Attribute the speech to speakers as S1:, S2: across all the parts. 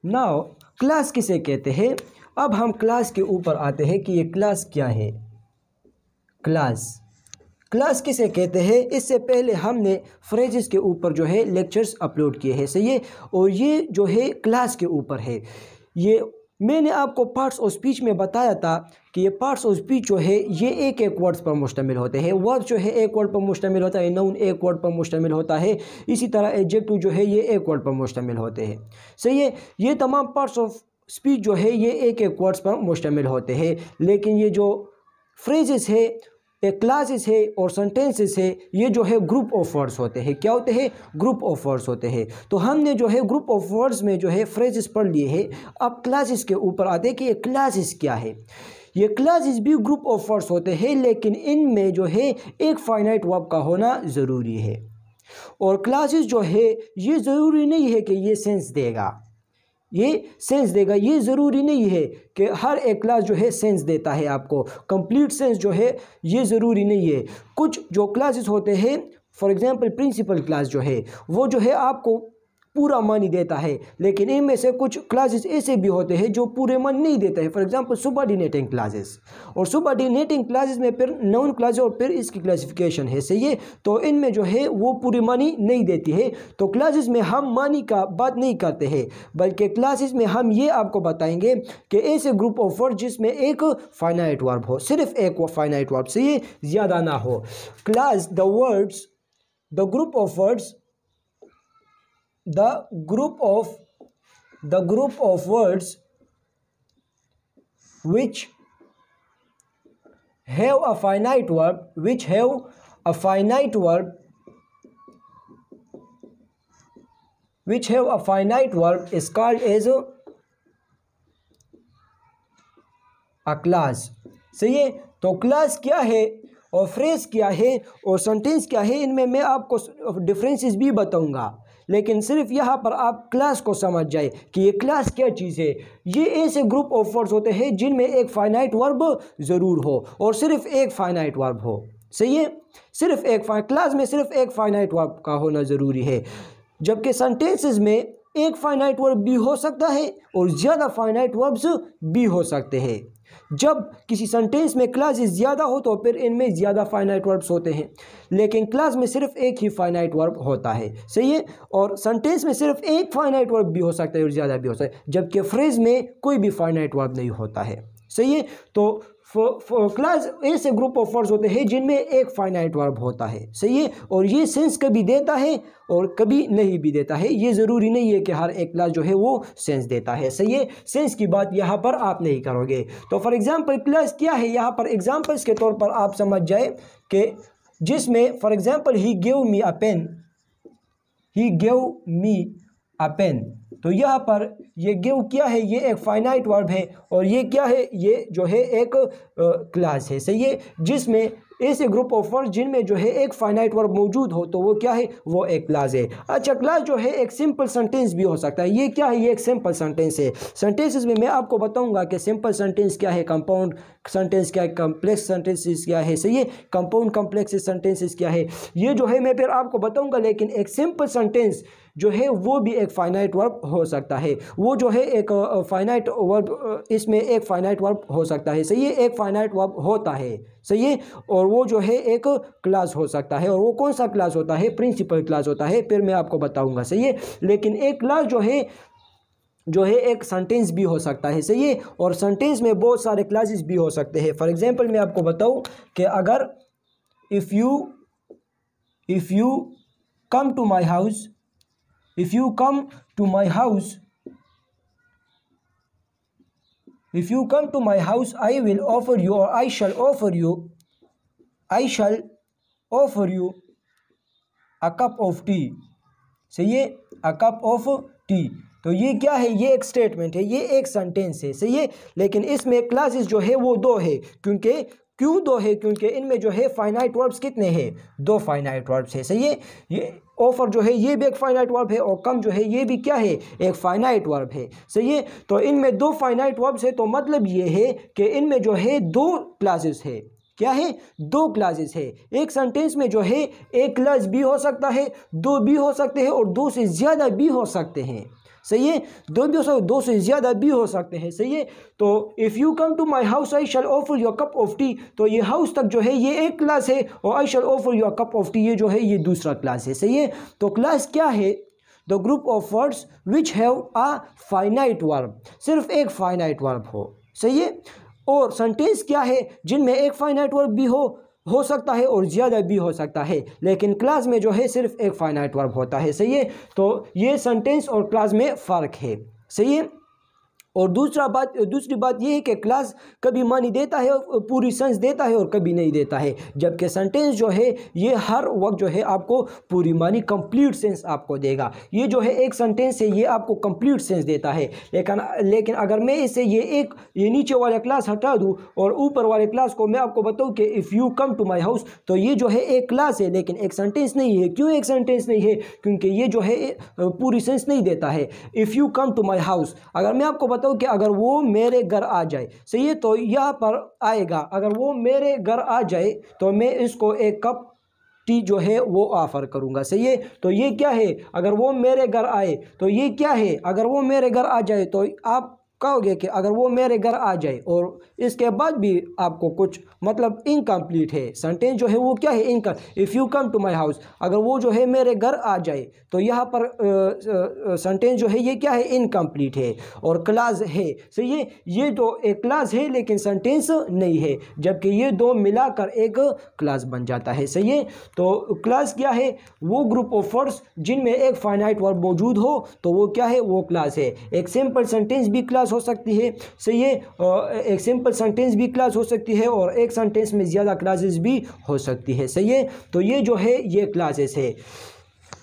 S1: Now class किसे कहते हैं? अब हम क्लास के ऊपर आते हैं कि ये क्लास क्या है। क्लास किसे कहते हैं? इससे पहले हमने फ्रेजेस के ऊपर जो है लेक्चर्स अपलोड किए हैं, सही है। और ये जो है क्लास के ऊपर है। ये मैंने आपको पार्ट्स ऑफ स्पीच में बताया था कि ये पार्ट्स ऑफ स्पीच जो है ये एक एक वर्ड्स पर मुश्तमिल होते हैं। वर्ड जो है एक वर्ड पर मुश्तमिल होता है, नाउन एक वर्ड पर मुश्तमिल होता है, इसी तरह एडजेक्टिव जो है ये एक वर्ड पर मुश्तमिल होते हैं, सही है। ये तमाम पार्ट्स ऑफ स्पीच जो है ये एक एक वर्ड्स पर मुश्तमिल होते हैं। लेकिन ये जो फ्रेजेस है, क्लासेस है और सेंटेंसेस है, ये जो है ग्रुप ऑफ वर्ड्स होते हैं। क्या होते हैं? ग्रुप ऑफ वर्ड्स होते हैं। तो हमने जो है ग्रुप ऑफ वर्ड्स में जो है फ्रेजेस पढ़ लिए हैं। अब क्लासेस के ऊपर आते हैं कि ये क्लासेस क्या है। ये क्लासेस भी ग्रुप ऑफ वर्ड्स होते हैं, लेकिन इनमें जो है एक फाइनाइट वर्ब का होना ज़रूरी है। और क्लासेस जो है ये ज़रूरी नहीं है कि ये सेंस देगा, ये ज़रूरी नहीं है कि हर एक क्लास जो है सेंस देता है आपको, कंप्लीट सेंस जो है ये ज़रूरी नहीं है। कुछ जो क्लासेस होते हैं, फॉर एग्जांपल प्रिंसिपल क्लास जो है वो जो है आपको पूरा मानी देता है, लेकिन इनमें से कुछ क्लासेस ऐसे भी होते हैं जो पूरे मानी नहीं देते हैं। फॉर एग्जांपल सुबऑर्डिनेटिंग क्लासेस, और सुबऑर्डिनेटिंग क्लासेस में फिर नाउन क्लास और फिर इसकी क्लासिफिकेशन है, सही है। तो इनमें जो है वो पूरी मानी नहीं देती है। तो क्लासेस में हम मानी का बात नहीं करते हैं, बल्कि क्लासेस में हम ये आपको बताएंगे कि ऐसे ग्रुप ऑफ वर्ड जिसमें एक फाइनाइट वर्ब हो, सिर्फ एक फाइनाइट वर्ब, सही है, ज़्यादा ना हो। Class the group of words which have a finite verb is called as a class, सही है। तो क्लास क्या है और फ्रेज क्या है और सेंटेंस क्या है, इनमें मैं आपको डिफरेंसेस भी बताऊंगा, लेकिन सिर्फ यहाँ पर आप क्लास को समझ जाए कि ये क्लास क्या चीज़ है। ये ऐसे ग्रुप ऑफ वर्ड्स होते हैं जिनमें एक फाइनाइट वर्ब ज़रूर हो और सिर्फ एक फाइनाइट वर्ब हो, सही है। क्लास में सिर्फ एक फाइनाइट वर्ब का होना ज़रूरी है, जबकि सेंटेंसेस में एक फाइनाइट वर्ब भी हो सकता है और ज़्यादा फाइनाइट वर्ब्स भी हो सकते हैं। जब किसी सेंटेंस में क्लासेस ज़्यादा हो तो फिर इनमें ज़्यादा फाइनाइट वर्ब्स होते हैं, लेकिन क्लास में सिर्फ एक ही फाइनाइट वर्ब होता है, सही है। और सेंटेंस में सिर्फ एक फाइनाइट वर्ब भी हो सकता है और ज़्यादा भी हो सकता है, जबकि फ्रेज में कोई भी फाइनाइट वर्ब नहीं होता है, सही है। तो क्लास ऐसे ग्रुप ऑफ वर्ड्स होते हैं जिनमें एक फाइनाइट वर्ब होता है, सही है। और ये सेंस कभी देता है और कभी नहीं भी देता है। ये ज़रूरी नहीं है कि हर एक क्लास जो है वो सेंस देता है, सही है। सेंस की बात यहाँ पर आप नहीं करोगे। तो फॉर एग्जांपल क्लास क्या है, यहाँ पर एग्जांपल्स के तौर पर आप समझ जाए कि जिसमें for example he gave me a pen, तो यहाँ पर ये गिव क्या है, ये एक फाइनाइट वर्ब है, और ये क्या है, ये जो है एक क्लास है, सही है, जिसमें ऐसे ग्रुप ऑफ वर्ड जिनमें जो है एक फाइनाइट वर्ब मौजूद हो तो वो क्या है, वो एक क्लास है। अच्छा, क्लास जो है एक सिंपल सेंटेंस भी हो सकता है। ये क्या है, ये एक सिंपल सेंटेंस है। सेंटेंसेस में मैं आपको बताऊंगा कि सिंपल सेंटेंस क्या है, कंपाउंड सेंटेंस क्या है, कम्प्लेक्स सेंटेंसेस क्या है, सही है, कंपाउंड कम्प्लेक्स सेंटेंसेस क्या है, ये जो है मैं फिर आपको बताऊंगा। लेकिन एक सिंपल सेंटेंस जो है वो भी एक फाइनाइट वर्ब हो सकता है, वो जो है एक फाइनाइट वर्ब, इसमें एक फाइनाइट वर्ब हो सकता है, सही है, एक फाइनाइट वर्ब होता है, सही है। और वो जो है एक क्लास हो सकता है, और वो कौन सा क्लास होता है, प्रिंसिपल क्लास होता है, फिर मैं आपको बताऊंगा, सही है। लेकिन एक क्लास जो है एक सेंटेंस भी हो सकता है, सही है, और सेंटेंस में बहुत सारे क्लासेस भी हो सकते हैं। फॉर एग्जांपल मैं आपको बताऊं कि अगर if you come to my house, if you come to my house, I will offer you, or I shall offer you a cup of tea, सही है, a cup of tea। तो ये क्या है, ये एक स्टेटमेंट है, ये एक सेंटेंस है, सही है। लेकिन इसमें क्लासेस जो है वो दो है, क्यों दो है, क्योंकि इनमें जो है फाइनाइट वर्ब्स कितने हैं, दो फाइनाइट वर्ब्स है, सही है। ये ऑफर जो है ये भी एक फाइनाइट वर्ब है, और कम जो है ये भी क्या है, एक फाइनाइट वर्ब है, सही है। तो इनमें दो फाइनाइट वर्ब्स है, तो मतलब ये है कि इनमें जो है दो क्लासेस है, क्या है, दो क्लासेस है। एक सेंटेंस में जो है एक क्लास भी हो सकता है, दो भी हो सकते हैं, और दो से ज़्यादा भी हो सकते हैं। सही है, दो भी हो सकते, दो से ज़्यादा भी हो सकते हैं। सही है, तो if you come to my house I shall offer your cup of tea, तो ये हाउस तक जो है ये एक क्लास है और I shall offer your cup of tea ये जो है ये दूसरा क्लास है। सही है, तो क्लास क्या है? The group of words which have a finite verb, सिर्फ एक फाइनाइट वर्ब हो। सही है, और सेंटेंस क्या है? जिनमें एक फाइनाइट वर्ब भी हो सकता है और ज़्यादा भी हो सकता है, लेकिन क्लास में जो है सिर्फ एक फाइनाइट वर्ब होता है। सही है, तो ये सेंटेंस और क्लास में फ़र्क है। सही है, और दूसरी बात यह है कि क्लास कभी मानी देता है, पूरी सेंस देता है और कभी नहीं देता है, जबकि सेंटेंस जो है ये हर वक्त जो है आपको पूरी मानी कंप्लीट सेंस आपको देगा। ये जो है एक सेंटेंस है ये आपको कंप्लीट सेंस देता है, लेकिन अगर मैं इसे ये नीचे वाले क्लास हटा दूँ और ऊपर वाले क्लास को मैं आपको बताऊँ कि if you come to my house, तो ये जो है एक क्लास है लेकिन एक सेंटेंस नहीं है। क्यों एक सेंटेंस नहीं है? क्योंकि ये जो है पूरी सेंस नहीं देता है। If you come to my house, अगर मैं आपको तो कि अगर वो मेरे घर आ जाए, सही है, तो यहाँ पर आएगा अगर वो मेरे घर आ जाए तो मैं इसको एक कप टी जो है वो ऑफर करूंगा। सही है, तो ये क्या है? अगर वो मेरे घर आए, तो ये क्या है? अगर वो मेरे घर आ जाए, तो आप कहोगे कि अगर वो मेरे घर आ जाए और इसके बाद भी आपको कुछ मतलब इनकम्प्लीट है सेंटेंस जो है वो क्या है? If you come to my house, अगर वो जो है मेरे घर आ जाए तो यहाँ पर सेंटेंस जो है ये क्या है? इनकम्प्लीट है और क्लास है। सही है, ये तो एक क्लास है लेकिन सेंटेंस नहीं है, जबकि ये दो मिलाकर एक क्लास बन जाता है। सही है, तो क्लास क्या है? वो ग्रुप ऑफ वर्ड्स जिनमें एक फाइनाइट वर्ब मौजूद हो तो वो क्या है? वो क्लास है। एक सिंपल सेंटेंस भी क्लास हो सकती है। सही है, एक सिंपल सेंटेंस भी क्लास हो सकती है और एक सेंटेंस में ज़्यादा क्लासेस भी हो सकती है। सही है, तो ये जो है ये क्लासेस है।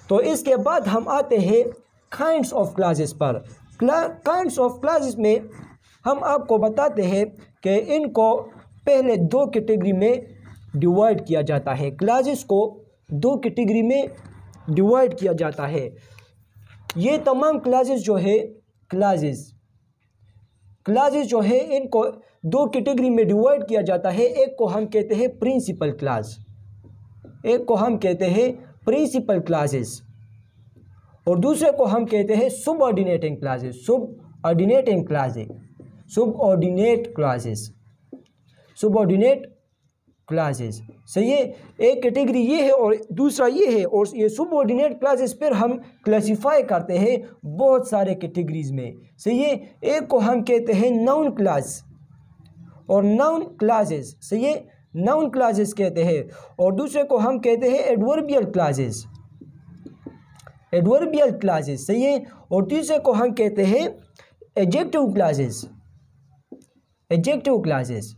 S1: तो इसके बाद हम आते हैं काइंड्स ऑफ क्लासेस पर। काइंड्स ऑफ क्लासेस में हम आपको बताते हैं कि इनको पहले दो कैटेगरी में डिवाइड किया जाता है। क्लासेस को दो कैटेगरी में डिवाइड किया जाता है। ये तमाम क्लासेस जो है क्लासेस जो है इनको दो कैटेगरी में डिवाइड किया जाता है। एक को हम कहते हैं प्रिंसिपल क्लास, एक को हम कहते हैं प्रिंसिपल क्लासेस और दूसरे को हम कहते हैं सबऑर्डिनेटिंग क्लासेस। Subordinate classes. सही है, एक कैटेगरी ये है और दूसरा ये है, और ये सबऑर्डिनेट क्लासेस फिर हम क्लासिफाई करते हैं बहुत सारे कैटेगरीज में। सही है, एक को हम कहते हैं नाउन क्लास और नाउन क्लासेस। सही है, नाउन क्लासेस कहते हैं, और दूसरे को हम कहते हैं एडवर्बियल क्लासेस। सही है, और तीसरे को हम कहते हैं एडजेक्टिव क्लासेस।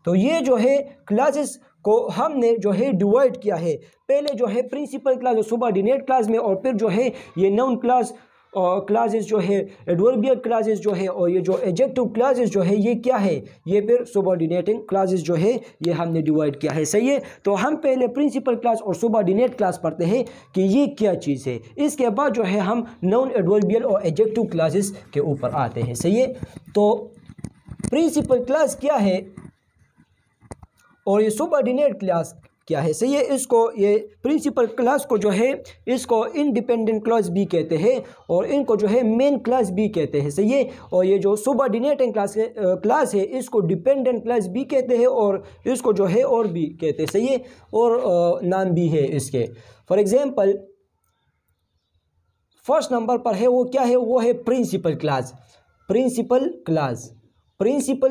S1: तो ये जो है क्लासेस को हमने जो है डिवाइड किया है, पहले जो है प्रिंसिपल क्लास और सबऑर्डिनेट क्लास में, और फिर जो है ये नाउन क्लासेस जो है, एडवर्बियल क्लासेस जो है, और ये जो एडजेक्टिव क्लासेस जो है ये क्या है? ये फिर सबऑर्डिनेटिंग क्लासेस जो है ये हमने डिवाइड किया है। सही है, तो हम पहले प्रिंसिपल क्लास और सबऑर्डिनेट क्लास पढ़ते हैं कि ये क्या चीज़ है। इसके बाद जो है हम नाउन, एडवर्बियल और एडजेक्टिव क्लासेस के ऊपर आते हैं। सही है, तो प्रिंसिपल क्लास क्या है और ये सबऑर्डिनेट क्लास क्या है? सही है, इसको ये प्रिंसिपल क्लास को जो है इसको इंडिपेंडेंट क्लास भी कहते हैं और इनको जो है मेन क्लास भी कहते हैं। सही है, और ये जो सबऑर्डिनेटिंग क्लास है इसको डिपेंडेंट क्लास भी कहते हैं और इसको जो है और भी कहते हैं। सही है, और नाम भी है इसके। फॉर एग्जांपल फर्स्ट नंबर पर है वो क्या है? वो है प्रिंसिपल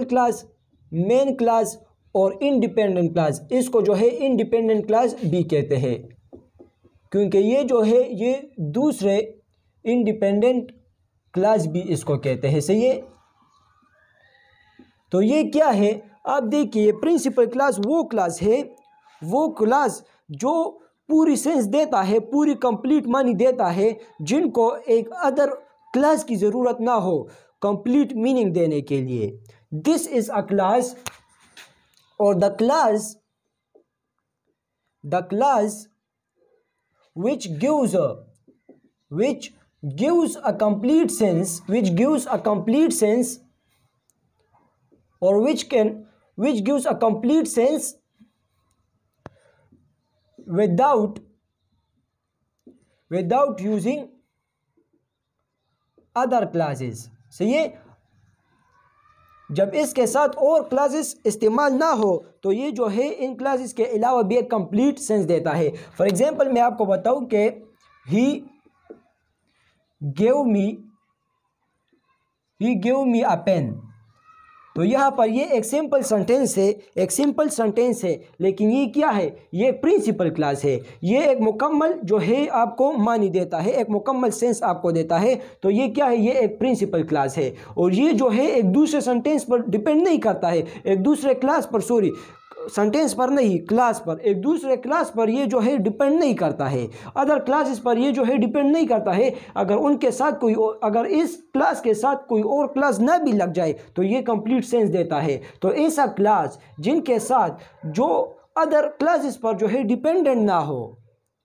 S1: क्लास, मेन क्लास और इंडिपेंडेंट क्लास। इसको जो है इंडिपेंडेंट क्लास भी कहते हैं क्योंकि ये जो है ये दूसरे इंडिपेंडेंट क्लास भी इसको कहते हैं। सही है, तो ये क्या है? आप देखिए, प्रिंसिपल क्लास वो क्लास जो पूरी सेंस देता है, पूरी कंप्लीट मानी देता है, जिनको एक अदर क्लास की ज़रूरत ना हो कंप्लीट मीनिंग देने के लिए। This is a class, or the class which gives a complete sense, or which gives a complete sense without using other classes. सही है, जब इसके साथ और क्लासेस इस्तेमाल ना हो तो ये जो है इन क्लासेस के अलावा भी एक कंप्लीट सेंस देता है। फॉर एग्जांपल मैं आपको बताऊं कि ही गेव मी अ पेन, तो यहाँ पर ये एक सिंपल सेंटेंस है, लेकिन ये क्या है, ये प्रिंसिपल क्लास है। ये एक मुकम्मल जो है आपको मानी देता है, एक मुकम्मल सेंस आपको देता है। तो ये क्या है, ये एक प्रिंसिपल क्लास है और ये जो है एक दूसरे सेंटेंस पर डिपेंड नहीं करता है, एक दूसरे क्लास पर, सॉरी सेंटेंस पर नहीं, क्लास पर, एक दूसरे क्लास पर ये जो है डिपेंड नहीं करता है, अदर क्लासेस पर ये जो है डिपेंड नहीं करता है। अगर उनके साथ कोई अगर इस क्लास के साथ कोई और क्लास ना भी लग जाए तो ये कंप्लीट सेंस देता है। तो ऐसा क्लास जिनके साथ जो अदर क्लासेस पर जो है डिपेंडेंट ना हो,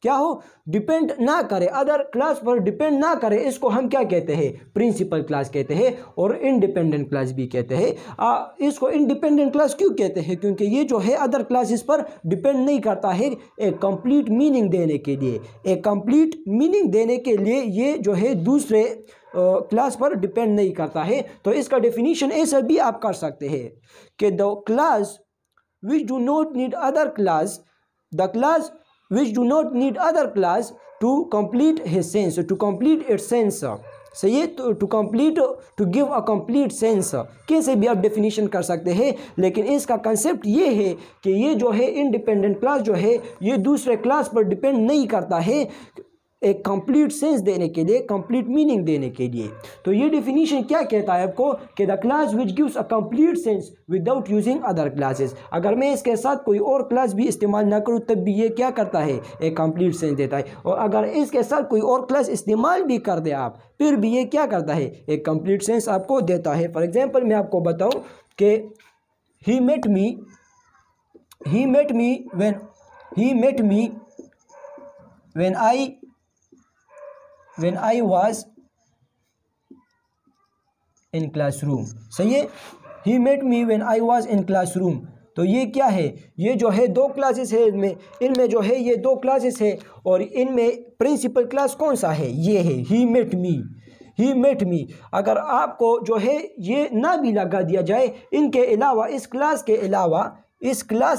S1: क्या हो, डिपेंड ना करे, अदर क्लास पर डिपेंड ना करे, इसको हम क्या कहते हैं, प्रिंसिपल क्लास कहते हैं और इंडिपेंडेंट क्लास भी कहते हैं। इसको इंडिपेंडेंट क्लास क्यों कहते हैं, क्योंकि ये जो है अदर क्लासेस पर डिपेंड नहीं करता है। एक कंप्लीट मीनिंग देने के लिए, ये जो है दूसरे क्लास पर डिपेंड नहीं करता है। तो इसका डेफिनेशन ऐसा भी आप कर सकते हैं कि the class which do not need other class, the class which do not need other class to complete his sense, to complete its sense। सही है, to give a complete sense, कैसे भी आप डेफिनेशन कर सकते हैं, लेकिन इसका कंसेप्ट ये है कि ये जो है इंडिपेंडेंट क्लास जो है ये दूसरे क्लास पर डिपेंड नहीं करता है एक कंप्लीट सेंस देने के लिए, कंप्लीट मीनिंग देने के लिए। तो ये डेफिनेशन क्या कहता है आपको कि the class which gives a complete sense without using other classes, अगर मैं इसके साथ कोई और क्लास भी इस्तेमाल ना करूँ तब भी ये क्या करता है, एक कंप्लीट सेंस देता है। और अगर इसके साथ कोई और क्लास इस्तेमाल भी कर दे आप, फिर भी ये क्या करता है, एक कंप्लीट सेंस आपको देता है। फॉर एग्जाम्पल मैं आपको बताऊँ कि he met me when I was in classroom। सही है, he met me when I was in classroom। तो ये क्या है, ये जो है दो क्लासेस है, इनमें जो है ये दो क्लासेस है और इनमें प्रिंसिपल क्लास कौन सा है, ये है he met me। अगर आपको जो है ये ना भी लगा दिया जाए, इनके अलावा, इस क्लास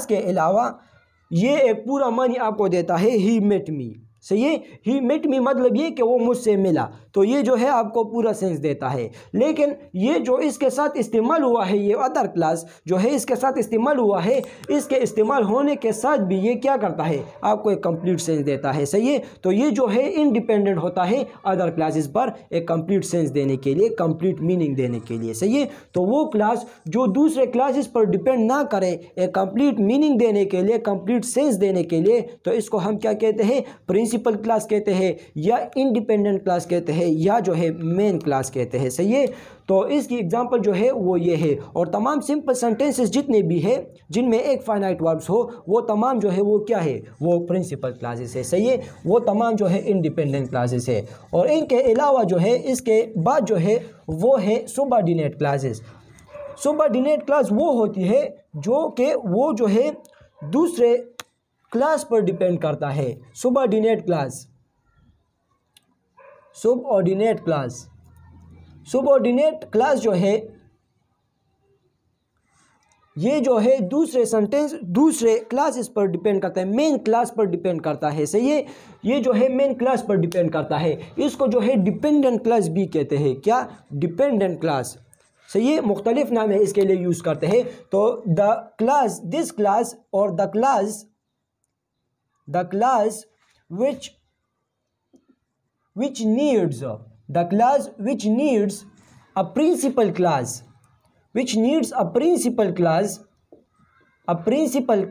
S1: के अलावा ये एक पूरा मानी आपको देता है he met me। सही है, ही मेट मी मतलब ये कि वो मुझसे मिला, तो ये जो है आपको पूरा सेंस देता है। लेकिन ये जो इसके साथ इस्तेमाल हुआ है, ये अदर क्लास जो है इसके साथ इस्तेमाल हुआ है, इसके इस्तेमाल होने के साथ भी ये क्या करता है, आपको एक कंप्लीट सेंस देता है। सही है, तो ये जो है इंडिपेंडेंट होता है अदर क्लासेस पर एक कंप्लीट सेंस देने के लिए, कंप्लीट मीनिंग देने के लिए। सही है, तो वो क्लास जो दूसरे क्लासेस पर डिपेंड ना करे एक कंप्लीट मीनिंग देने के लिए, कंप्लीट सेंस देने के लिए, तो इसको हम क्या कहते हैं, प्रिंसिपल क्लास कहते हैं, या इंडिपेंडेंट क्लास कहते हैं, या जो है मेन क्लास कहते हैं। सही है, तो इसकी एग्जांपल जो है वो ये है। और तमाम सिंपल सेंटेंसेस जितने भी है जिनमें एक फाइनाइट वर्ब्स हो, वो तमाम जो है वो क्या है, वो प्रिंसिपल क्लासेस है। सही है, वो तमाम जो है इंडिपेंडेंट क्लासेस है। और इनके अलावा जो है इसके बाद जो है वो है सुबऑर्डिनेट क्लासेस। सुबऑर्डिनेट क्लास वो होती है जो कि वो जो है दूसरे क्लास पर डिपेंड करता है। सुबऑर्डिनेट क्लास जो है ये जो है दूसरे क्लासेस पर डिपेंड करता है, मेन क्लास पर डिपेंड करता है। सही है, ये जो है मेन क्लास पर डिपेंड करता है, इसको जो है डिपेंडेंट क्लास भी कहते हैं। क्या, डिपेंडेंट क्लास। सही है, मुख्तलिफ नाम है इसके लिए यूज़ करते हैं। तो द क्लास, दिस क्लास, और the class which needs a principal class, or principal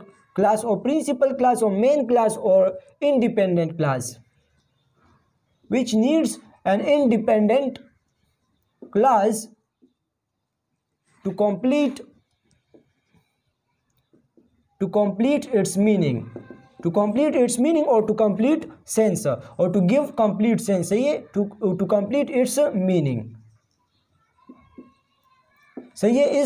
S1: class or main class or independent class, which needs an independent class to complete its meaning, or to complete sense, or to give complete sense। सही है, to complete its meaning। सही है,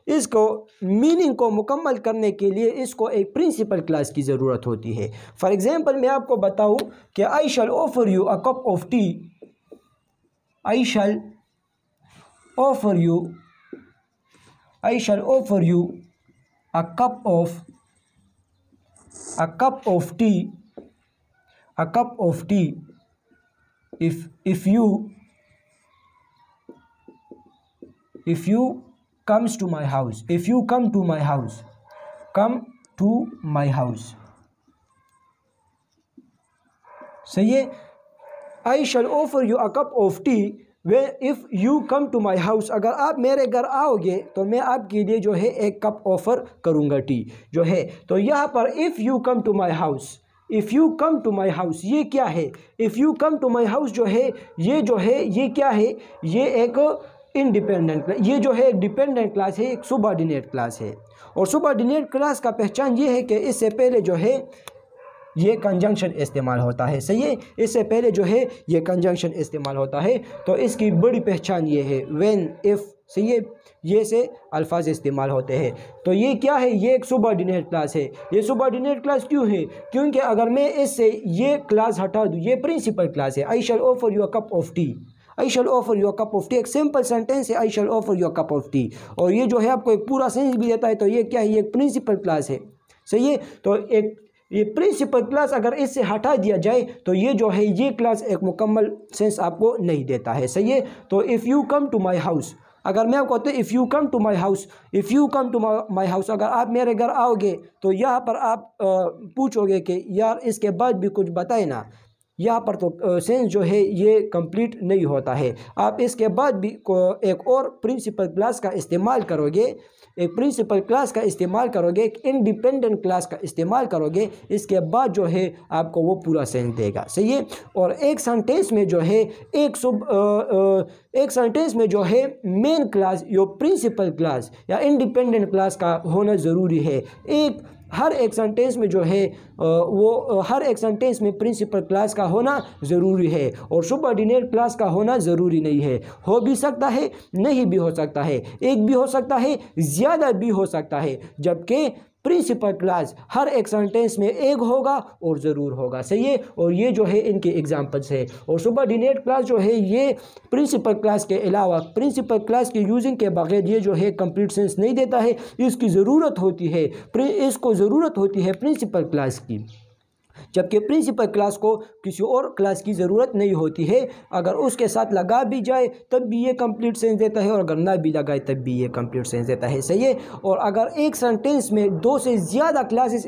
S1: इसको meaning को मुकम्मल करने के लिए इसको एक प्रिंसिपल क्लास की ज़रूरत होती है। फॉर एग्जांपल मैं आपको बताऊं कि I shall offer you a cup of tea, I shall offer you a cup of tea if you come to my house. सही है, I shall offer you a cup of tea if you come to my house. अगर आप मेरे घर आओगे तो मैं आपके लिए जो है एक कप ऑफ़र करूँगा टी जो है। तो यहाँ पर if you come to my house, ये क्या है? if you come to my house जो है ये क्या है? ये एक इंडिपेंडेंट, ये जो है एक डिपेंडेंट क्लास है, एक सुबऑर्डिनेट क्लास है। और सुबऑर्डिनेट क्लास का पहचान ये है कि इससे पहले जो है ये कंजंक्शन इस्तेमाल होता है। सही है, इससे पहले जो है ये कंजंक्शन इस्तेमाल होता है। तो इसकी बड़ी पहचान ये है व्हेन, इफ़, सही है, ये से अल्फाज इस्तेमाल होते हैं। तो ये क्या है? ये एक सुबऑर्डिनेट क्लास है। ये सुबऑर्डिनेट क्लास क्यों है? क्योंकि अगर मैं इससे ये क्लास हटा दूँ, ये प्रिंसिपल क्लास है। I shall offer you a cup of tea, I shall offer you a cup of tea एक सिंपल सेंटेंस है, I shall offer you a cup of tea. और ये जो है आपको एक पूरा सेंस भी देता है। तो ये क्या है? ये एक प्रिंसिपल क्लास है। सही है, तो एक ये प्रिंसिपल क्लास अगर इससे हटा दिया जाए तो ये जो है ये क्लास एक मुकम्मल सेंस आपको नहीं देता है। सही है, तो if you come to my house, अगर मैं आपको कहते if you come to my house, अगर आप मेरे घर आओगे तो यहाँ पर आप पूछोगे कि यार इसके बाद भी कुछ बताए ना। यहाँ पर तो सेंस जो है ये कंप्लीट नहीं होता है। आप इसके बाद भी एक और प्रिंसिपल क्लास का इस्तेमाल करोगे, एक इंडिपेंडेंट क्लास का इस्तेमाल करोगे, इसके बाद जो है आपको वो पूरा सेंस देगा। सही है, और एक सेंटेंस में जो है मेन क्लास या प्रिंसिपल क्लास या इंडिपेंडेंट क्लास का होना ज़रूरी है। हर एक सेंटेंस में जो है हर एक सेंटेंस में प्रिंसिपल क्लास का होना ज़रूरी है और सुबऑर्डिनेट क्लास का होना ज़रूरी नहीं है। हो भी सकता है, नहीं भी हो सकता है, एक भी हो सकता है, ज़्यादा भी हो सकता है, जबकि प्रिंसिपल क्लास हर एक सेंटेंस में एक होगा और ज़रूर होगा। सही है, और ये जो है इनके एग्जांपल्स है। और सुबऑर्डिनेट क्लास जो है ये प्रिंसिपल क्लास के अलावा प्रिंसिपल क्लास की यूजिंग के बगैर ये जो है कंप्लीट सेंस नहीं देता है। इसकी ज़रूरत होती है प्रिंसिपल क्लास की, जबकि प्रिंसिपल क्लास को किसी और क्लास की ज़रूरत नहीं होती है। अगर उसके साथ लगा भी जाए तब भी ये कंप्लीट सेंस देता है और अगर ना भी लगाए तब भी ये कंप्लीट सेंस देता है। सही है, और अगर एक सेंटेंस में दो से ज़्यादा क्लासेस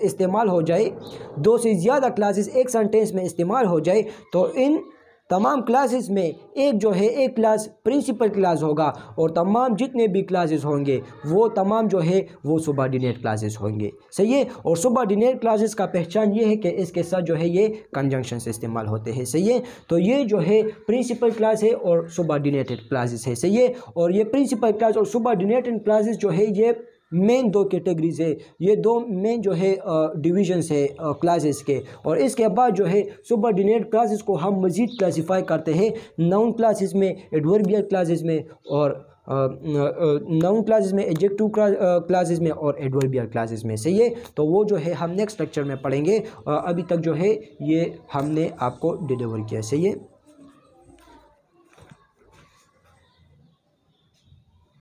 S1: एक सेंटेंस में इस्तेमाल हो जाए तो इन तमाम क्लासेस में एक क्लास प्रिंसिपल क्लास होगा और तमाम जितने भी क्लासेस होंगे वो तमाम जो है वो सुबऑर्डिनेट क्लासेस होंगे। सही है, और सुबऑर्डिनेट क्लासेस का पहचान ये है कि इसके साथ जो है ये कंजंक्शन से इस्तेमाल होते हैं। सही है, तो ये जो है प्रिंसिपल क्लास है और सुबऑर्डिनेटेड क्लासेस है। सही है, और ये प्रिंसिपल क्लास और सुबऑर्डिनेटेड क्लासेस जो है ये मेन दो कैटेगरीज है, ये दो मेन जो है डिविजन्स है क्लासेस के। और इसके बाद जो है सुबऑर्डिनेट क्लासेस को हम मज़ीद क्लासीफाई करते हैं नाउन क्लासेस में, एडवर्बियल क्लासेस में, और नाउन क्लासेस में, एडजेक्टिव क्लासेस में और एडवर्बियल क्लासेस में। सही है, तो वो जो है हम नेक्स्ट लेक्चर में पढ़ेंगे। अभी तक जो है ये हमने आपको डिलीवर किया। सही है।